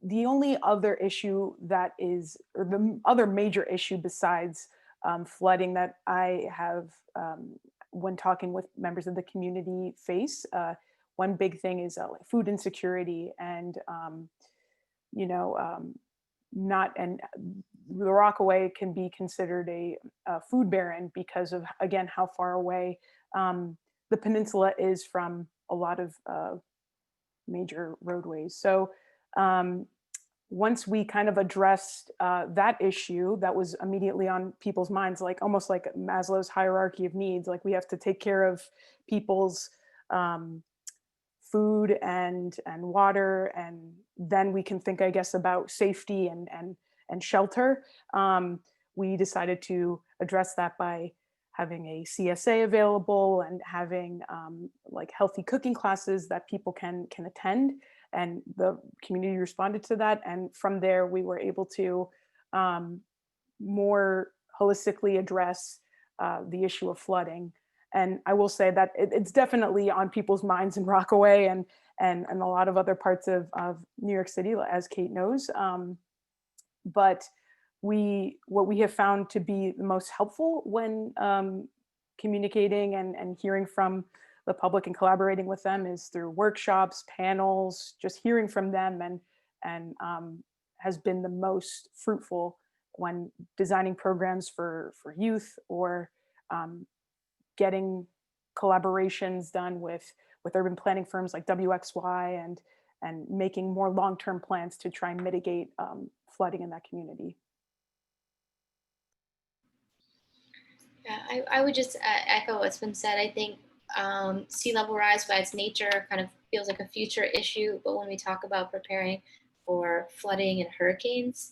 the only other issue that is, or the other major issue besides flooding that I have, when talking with members of the community face, one big thing is like food insecurity and, the Rockaway can be considered a food barren because of, again, how far away the peninsula is from a lot of major roadways. So once we kind of addressed that issue that was immediately on people's minds, like almost like Maslow's hierarchy of needs, like we have to take care of people's food and water, and then we can think, I guess, about safety and shelter. We decided to address that by having a CSA available and having like healthy cooking classes that people can attend. And the community responded to that. And from there, we were able to more holistically address the issue of flooding. And I will say that it's definitely on people's minds in Rockaway and a lot of other parts of New York City, as Kate knows. But what we have found to be the most helpful when communicating and hearing from the public and collaborating with them is through workshops, panels, just hearing from them, and has been the most fruitful when designing programs for youth or getting collaborations done with urban planning firms like WXY and making more long-term plans to try and mitigate flooding in that community. Yeah, I would just echo what's been said. I think sea level rise by its nature kind of feels like a future issue, but when we talk about preparing for flooding and hurricanes,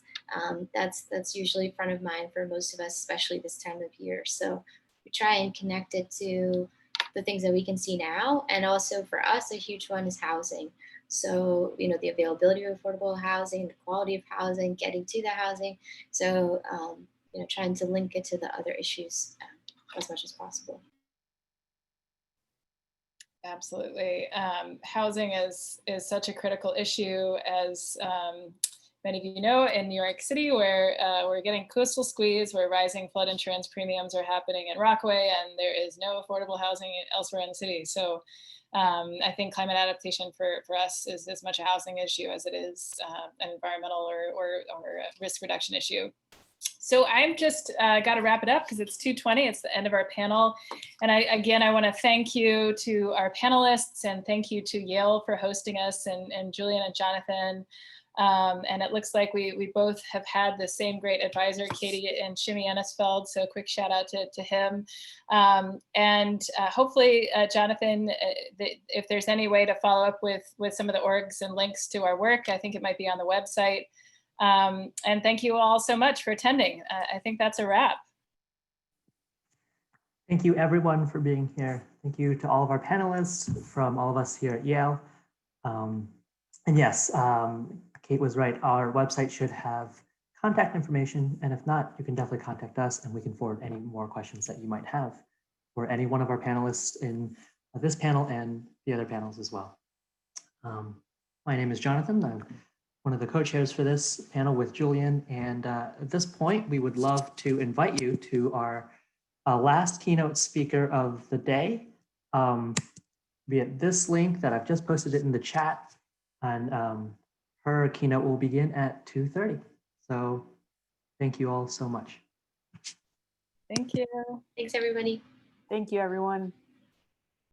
that's usually front of mind for most of us, especially this time of year. So we try and connect it to the things that we can see now. And also for us, a huge one is housing. So, the availability of affordable housing, the quality of housing, getting to the housing. So, trying to link it to the other issues as much as possible. Absolutely. Housing is such a critical issue, as many of you know, in New York City, where we're getting coastal squeeze, where rising flood insurance premiums are happening in Rockaway, and there is no affordable housing elsewhere in the city. So I think climate adaptation for us is as much a housing issue as it is an environmental or a risk reduction issue. So I'm just got to wrap it up because it's 2:20. It's the end of our panel. And I want to thank you to our panelists, and thank you to Yale for hosting us, and Julian and Jonathan. And it looks like we both have had the same great advisor, Katie and Shimmy Ennisfeld. So quick shout out to him. And hopefully, Jonathan, if there's any way to follow up with some of the orgs and links to our work, I think it might be on the website. And thank you all so much for attending. I think that's a wrap. Thank you everyone for being here. Thank you to all of our panelists from all of us here at Yale. And yes, Kate was right. Our website should have contact information. And if not, you can definitely contact us and we can forward any more questions that you might have for any one of our panelists in this panel and the other panels as well. My name is Jonathan. I'm one of the co-chairs for this panel with Julian. And at this point, we would love to invite you to our last keynote speaker of the day via this link that I've just posted it in the chat. And her keynote will begin at 2:30. So thank you all so much. Thank you. Thanks, everybody. Thank you, everyone.